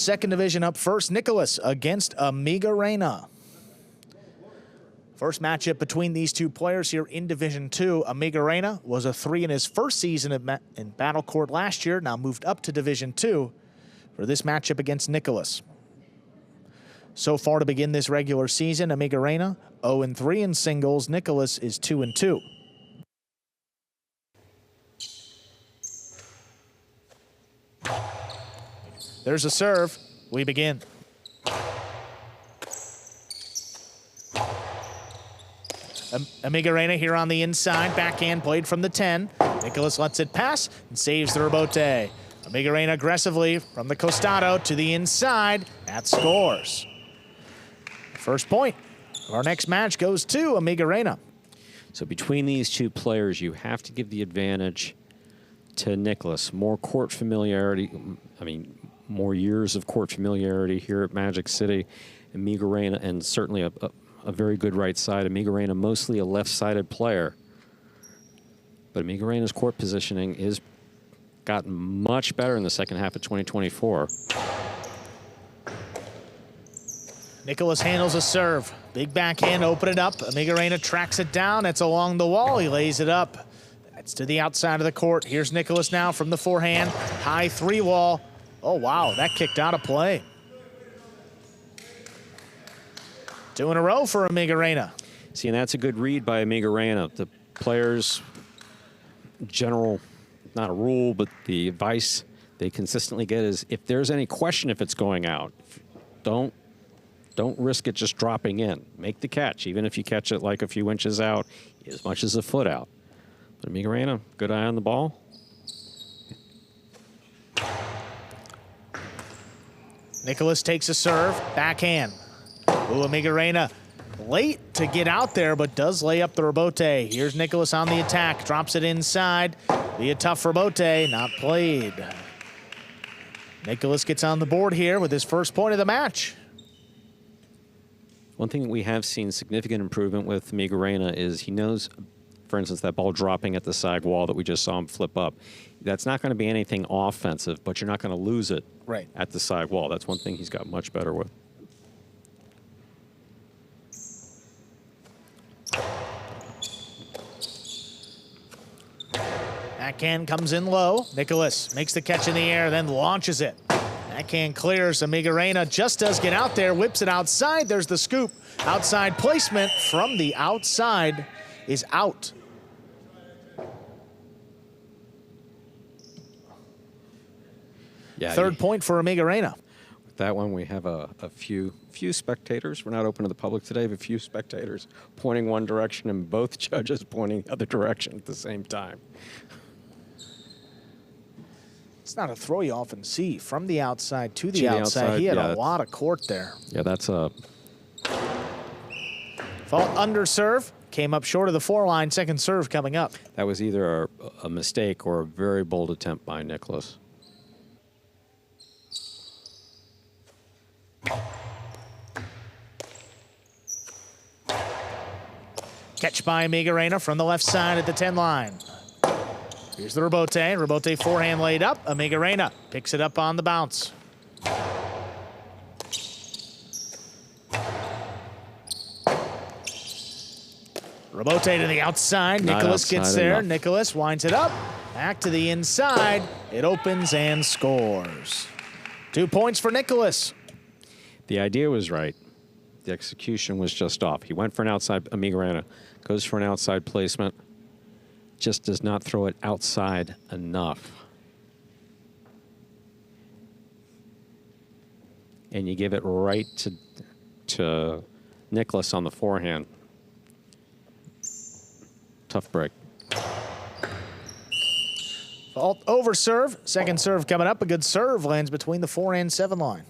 second division up first. Nicolas against Amigorena. First matchup between these two players here in Division 2. Amigorena was a 3 in his first season in Battle Court last year, now moved up to Division 2 for this matchup against Nicolas. So far to begin this regular season, Amigorena 0-3 in singles. Nicolas is 2-2. There's a serve. We begin. Amigorena here on the inside. Backhand played from the 10. Nicolas lets it pass and saves the rebote. Amigorena aggressively from the costado to the inside. That scores. First point of our next match goes to Amigorena. So between these two players, you have to give the advantage to Nicolas. More court familiarity, more years of court familiarity here at Magic City. Amigorena, and certainly a very good right side. Amigorena, mostly a left-sided player. But Amigorena's court positioning is gotten much better in the second half of 2024. Nicolas handles a serve. Big backhand, open it up. Amigorena tracks it down. It's along the wall. He lays it up. That's to the outside of the court. Here's Nicolas now from the forehand. High 3-wall. Oh, wow, that kicked out of play. 2 in a row for Amigorena. See, and that's a good read by Amigorena. The players' general, not a rule, but the advice they consistently get is if there's any question if it's going out, don't risk it just dropping in. Make the catch, even if you catch it like a few inches out, as much as a foot out. But Amigorena, good eye on the ball. Nicolas takes a serve, backhand. Ooh, Amigorena late to get out there, but does lay up the rebote. Here's Nicolas on the attack, drops it inside. Be a tough rebote, not played. Nicolas gets on the board here with his first point of the match. One thing that we have seen significant improvement with Amigorena is he knows, for instance, that ball dropping at the side wall that we just saw him flip up. That's not going to be anything offensive, but you're not going to lose it at the side wall. That's one thing he's got much better with. Backhand comes in low. Nicolas makes the catch in the air, then launches it. Backhand clears. Amigorena just does get out there, whips it outside. There's the scoop. Outside placement from the outside is out. Yeah, Third point for Amigorena. With that one, we have a few spectators. We're not open to the public today, but a few spectators pointing one direction and both judges pointing the other direction at the same time. It's not a throw you often see from the outside to the outside. He had a lot of court there. Yeah, that's a fault under serve. Came up short of the 4-line. Second serve coming up. That was either a mistake or a very bold attempt by Nicolas. Catch by Amigorena from the left side at the 10-line. Here's the rebote. Rebote forehand laid up. Amigorena picks it up on the bounce. Rebote to the outside. Nicolas gets there. Enough. Nicolas winds it up. Back to the inside. It opens and scores. 2 points for Nicolas. The idea was right. The execution was just off. He went for an outside. Amigorena goes for an outside placement. Just does not throw it outside enough. And you give it right to Nicolas on the forehand. Tough break. Fault over serve. Second serve coming up. A good serve lands between the 4 and 7 line.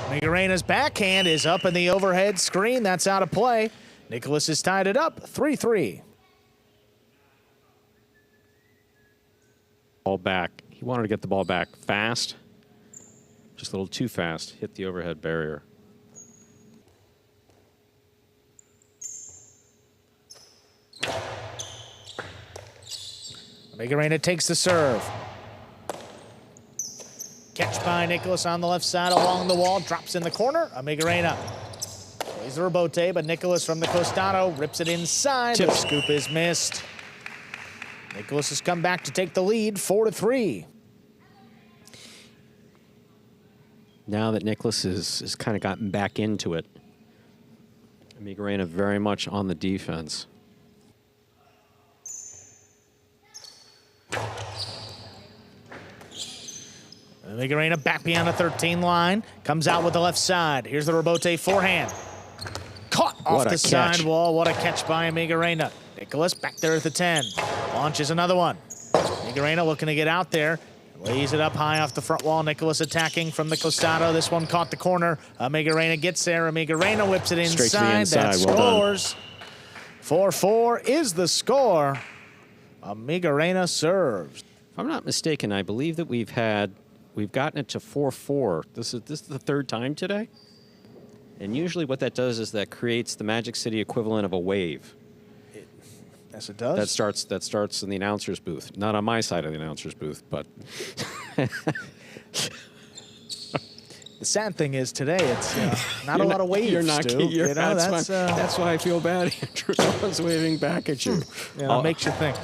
Amigorena's backhand is up in the overhead screen. That's out of play. Nicolas has tied it up 3-3. Ball back. He wanted to get the ball back fast. Just a little too fast. Hit the overhead barrier. Amigorena takes the serve. Catch by Nicolas on the left side along the wall, drops in the corner. Amigorena plays the rebote, but Nicolas from the costado rips it inside. The scoop is missed. Nicolas has come back to take the lead, 4-3. Now that Nicolas has kind of gotten back into it, Amigorena very much on the defense. Amigorena back beyond the 13 line, comes out with the left side. Here's the rebote forehand. Caught off the sidewall. What a catch by Amigorena. Nicolas back there at the 10. Launches another one. Amigorena looking to get out there. Lays it up high off the front wall. Nicolas attacking from the costado. This one caught the corner. Amigorena gets there. Amigorena whips it inside. Straight to the inside. That scores. 4-4 is the score. Amigorena serves. If I'm not mistaken, I believe that we've gotten it to 4-4. This is the third time today. And usually what that does is that creates the Magic City equivalent of a wave. Yes, it does. That starts in the announcer's booth. Not on my side of the announcer's booth, but the sad thing is today it's not a lot of waves. That's why I feel bad. Andrew, I was waving back at you. It makes you think.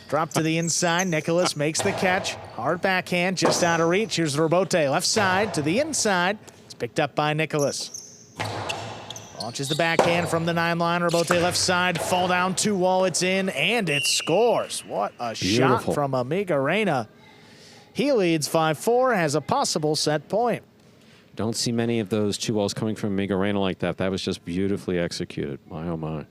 Drop to the inside. Nicolas makes the catch. Hard backhand, just out of reach. Here's the rebote, left side to the inside. It's picked up by Nicolas. Launches the backhand from the 9-line. Rebote left side. Fall down 2-wall. It's in, and it scores. What a shot from Amigorena. He leads 5-4, has a possible set point. Don't see many of those 2-walls coming from Amigorena like that. That was just beautifully executed. My, oh, my.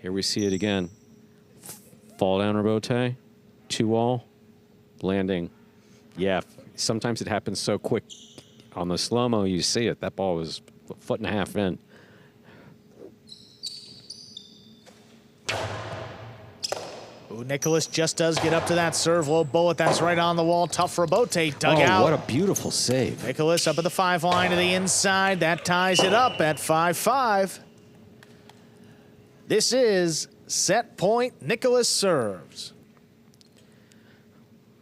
Here we see it again. Fall down rebote, 2-wall, landing. Yeah, sometimes it happens so quick. On the slow-mo, you see it. That ball was a foot and a half in. Ooh, Nicolas just does get up to that serve. Low bullet, that's right on the wall. Tough rebote, dug out. What a beautiful save. Nicolas up at the 5-line to the inside. That ties it up at 5-5. This is set point. Nicolas serves.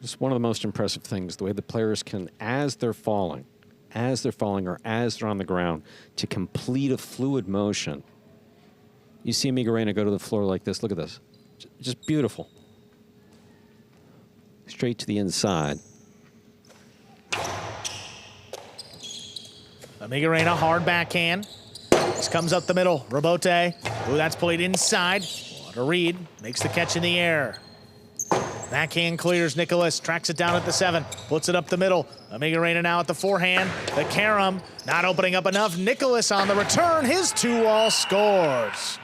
Just one of the most impressive things, the way the players can, as they're falling or as they're on the ground, to complete a fluid motion. You see Amigorena go to the floor like this. Look at this. Just beautiful. Straight to the inside. Amigorena, hard backhand. This comes up the middle. Rebote. Ooh, that's played inside. What a read. Makes the catch in the air. Backhand clears. Nicolas tracks it down at the 7. Puts it up the middle. Amigorena now at the forehand. The carom not opening up enough. Nicolas on the return. His 2-wall scores.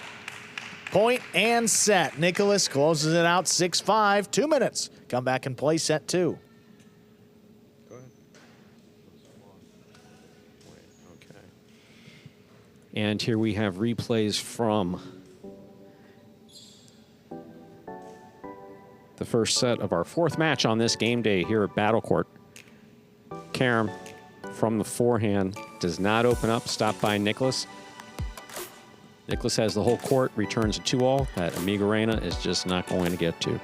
Point and set. Nicolas closes it out 6-5. 2 minutes. Come back and play set 2. Go ahead. Okay. And here we have replays from the first set of our 4th match on this game day here at Battle Court. Carom from the forehand does not open up, stopped by Nicolas. Nicolas has the whole court, returns a 2-all that Amigorena is just not going to get to.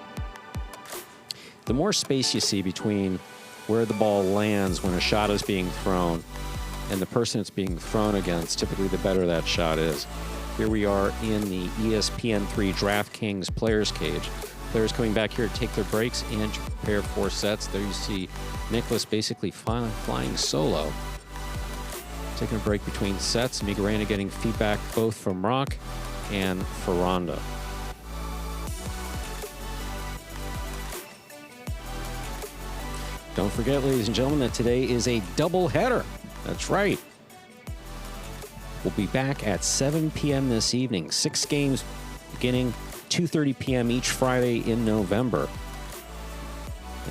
The more space you see between where the ball lands when a shot is being thrown and the person it's being thrown against, typically the better that shot is. Here we are in the ESPN3 DraftKings players cage. Players coming back here to take their breaks and to prepare for sets. There you see Nicolas basically flying solo. Taking a break between sets. Amigorena getting feedback both from Rock and Ferranda. Don't forget, ladies and gentlemen, that today is a double header. That's right. We'll be back at 7 p.m. this evening. 6 games beginning 2:30 p.m. each Friday in November.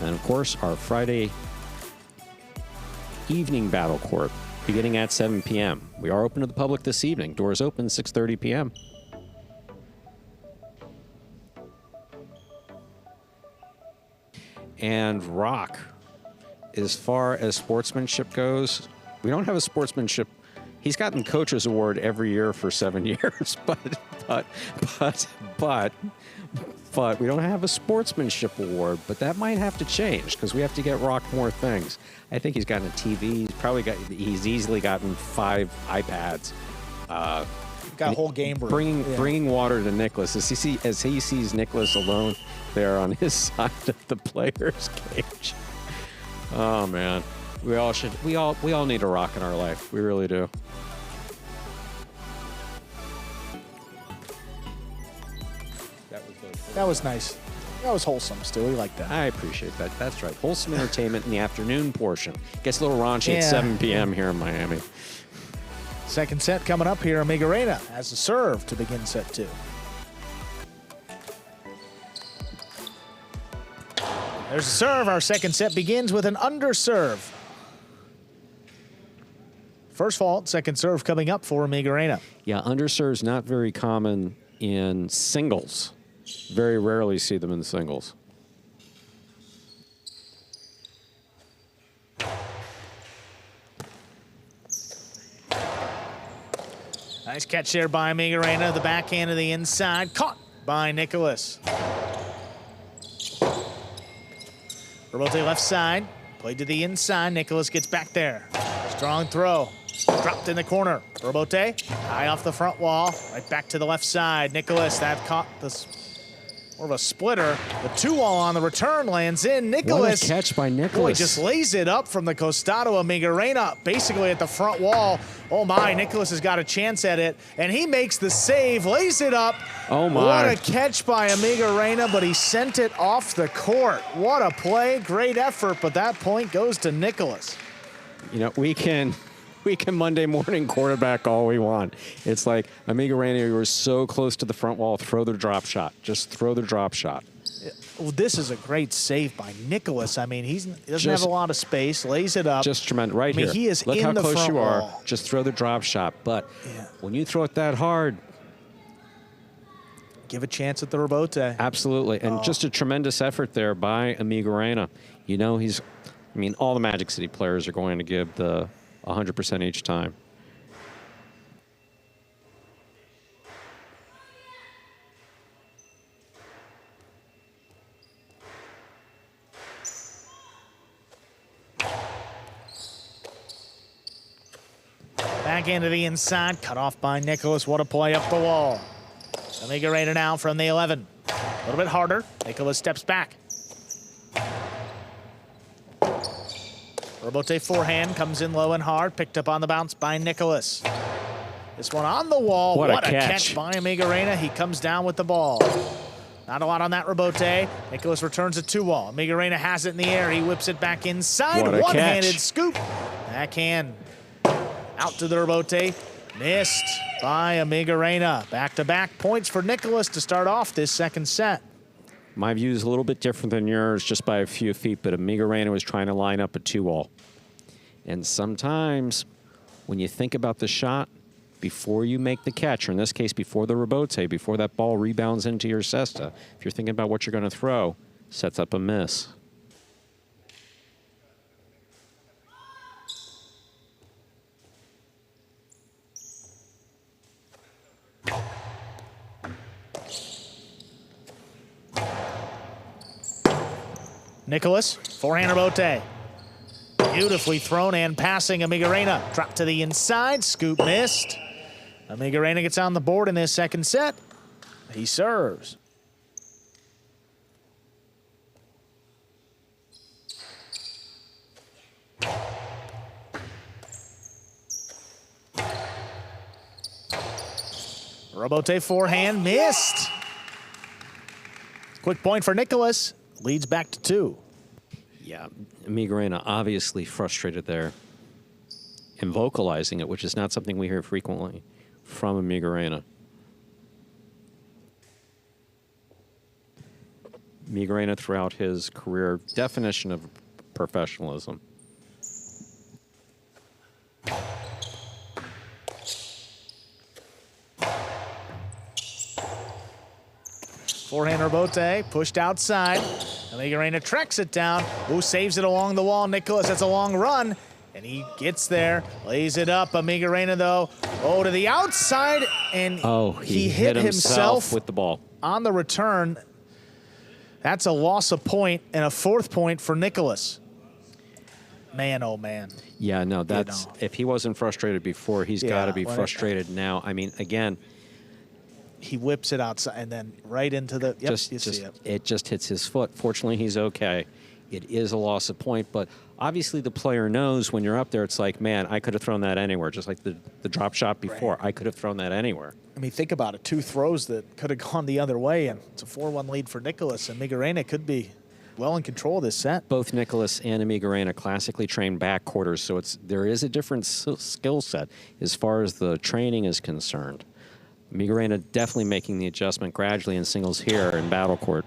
And of course, our Friday evening Battle Court beginning at 7 p.m. We are open to the public this evening. Doors open 6:30 p.m. And Rock, as far as sportsmanship goes, we don't have a sportsmanship he's gotten Coach's Award every year for 7 years, but we don't have a Sportsmanship Award, but that might have to change because we have to get Rock more things. I think he's gotten a TV. He's easily gotten 5 iPads. Got a whole game room. Bringing water to Nicolas as he sees Nicolas alone there on his side of the player's cage. Oh man, we all need a Rock in our life. We really do. That was nice. That was wholesome, Stu. We like that. I appreciate that. That's right. Wholesome entertainment in the afternoon portion. Gets a little raunchy at 7 p.m. here in Miami. Second set coming up here. Amigorena has a serve to begin set 2. There's a serve. Our second set begins with an underserve. First fault, second serve coming up for Amigorena. Yeah, underserve's not very common in singles. Very rarely see them in singles. Nice catch there by Amigorena. The backhand to the inside. Caught by Nicolas. Rebote left side. Played to the inside. Nicolas gets back there. Strong throw. Dropped in the corner. Rebote high off the front wall. Right back to the left side. Nicolas, that caught this. More of a splitter. The 2-wall on the return lands in. Nicolas. What a catch by Nicolas. Boy, just lays it up from the costado of Amigorena, basically at the front wall. Oh my, Nicolas has got a chance at it, and he makes the save, lays it up. Oh my. What a catch by Amigorena, but he sent it off the court. What a play, great effort, but that point goes to Nicolas. You know, we can Monday morning quarterback all we want. It's like, Amigorena, you were so close to the front wall, throw the drop shot. Just throw the drop shot. Well, this is a great save by Nicolas. I mean, he doesn't have a lot of space, lays it up. Just tremendous. Right here. He is Look in how the close front you are. wall. Just throw the drop shot. But when you throw it that hard, give a chance at the rebote. Absolutely. And just a tremendous effort there by Amigorena. You know, all the Magic City players are going to give the 100% each time. Back into the inside, cut off by Nicolas. What a play up the wall. Amigorena now from the 11. A little bit harder. Nicolas steps back. Rebote forehand comes in low and hard. Picked up on the bounce by Nicolas. This one on the wall. What a catch by Amigorena. He comes down with the ball. Not a lot on that rebote. Nicolas returns a 2-wall. Amigorena has it in the air. He whips it back inside. One-handed scoop. Backhand out to the rebote. Missed by Amigorena. Back-to-back points for Nicolas to start off this second set. My view is a little bit different than yours, just by a few feet, but Amigorena was trying to line up a 2-wall. And sometimes when you think about the shot before you make the catch, or in this case, before the rebote, before that ball rebounds into your cesta, if you're thinking about what you're going to throw, sets up a miss. Nicolas, forehand rebote. Beautifully thrown and passing Amigorena. Drop to the inside, scoop missed. Amigorena gets on the board in this second set. He serves. Rebote forehand, missed. Quick point for Nicolas. Leads back to 2. Yeah, Amigorena obviously frustrated there and vocalizing it, which is not something we hear frequently from Amigorena. Amigorena throughout his career, definition of professionalism. Forehand rebote, pushed outside. Amigorena tracks it down. Ooh, saves it along the wall. Nicolas, that's a long run. And he gets there, lays it up. Amigorena, though, to the outside, and he hit himself with the ball on the return. That's a loss of point and a 4th point for Nicolas. Man, oh man. Yeah, no, that's if he wasn't frustrated before, he's got to be frustrated now. I mean, again, he whips it outside and then right into the. Yep, you see it. It just hits his foot. Fortunately, he's okay. It is a loss of point, but obviously the player knows when you're up there, it's like, man, I could have thrown that anywhere, just like the drop shot before. Right. I could have thrown that anywhere. I mean, think about it. 2 throws that could have gone the other way, and it's a 4-1 lead for Nicolas, and Amigorena could be well in control of this set. Both Nicolas and Amigorena classically train backquarters, so there is a different skill set as far as the training is concerned. Amigorena definitely making the adjustment gradually in singles here in battle court.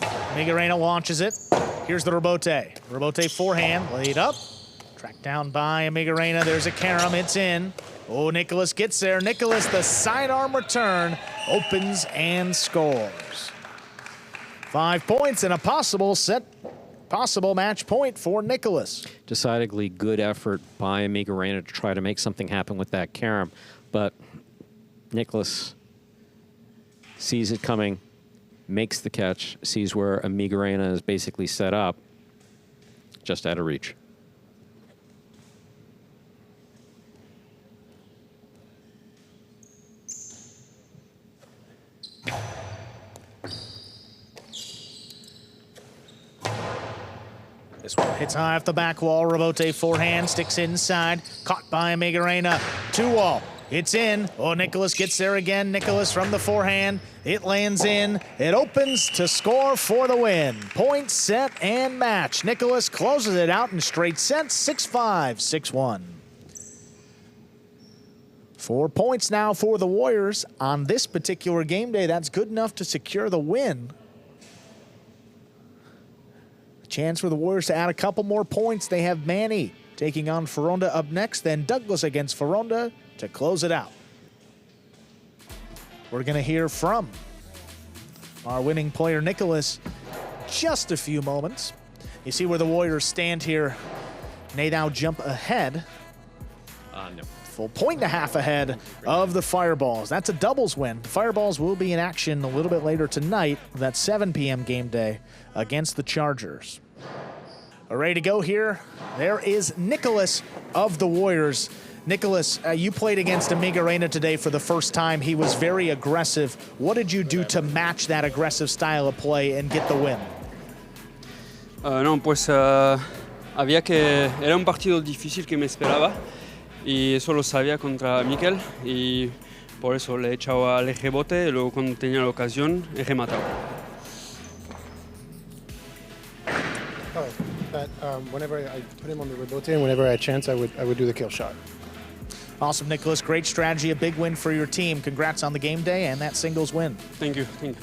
Amigorena launches it. Here's the rebote. Rebote forehand, laid up. Tracked down by Amigorena. There's a carom, it's in. Oh, Nicolas gets there. Nicolas, the sidearm return, opens and scores. 5 points and a possible match point for Nicolas. Decidedly good effort by Amigorena to try to make something happen with that carom, but Nicolas sees it coming, makes the catch, sees where Amigorena is basically set up, just out of reach. This one hits high off the back wall. Rebote forehand, sticks inside. Caught by Amigorena. 2-wall. It's in. Oh, Nicolas gets there again. Nicolas from the forehand. It lands in. It opens to score for the win. Point, set, and match. Nicolas closes it out in straight sets, 6-5, 6-1. 4 points now for the Warriors on this particular game day. That's good enough to secure the win. Chance for the Warriors to add a couple more points. They have Manny taking on Foronda up next, then Douglas against Foronda to close it out. We're going to hear from our winning player, Nicolas, just a few moments. You see where the Warriors stand here. They now jump ahead. No. Full 1.5 ahead of the Fireballs. That's a doubles win. The Fireballs will be in action a little bit later tonight, that 7 p.m. game day against the Chargers. Ready to go here. There is Nicolas of the Warriors. Nicolas, you played against Amigorena today for the first time. He was very aggressive. What did you do to match that aggressive style of play and get the win? No, pues era un partido difícil que me esperaba y eso lo sabía contra Mikel y por eso le he echado al rebote y luego cuando tenía la ocasión he rematado. Whenever I put him on the rebote and whenever I had a chance, I would do the kill shot. Awesome, Nicolas. Great strategy, a big win for your team. Congrats on the game day and that singles win. Thank you. Thank you.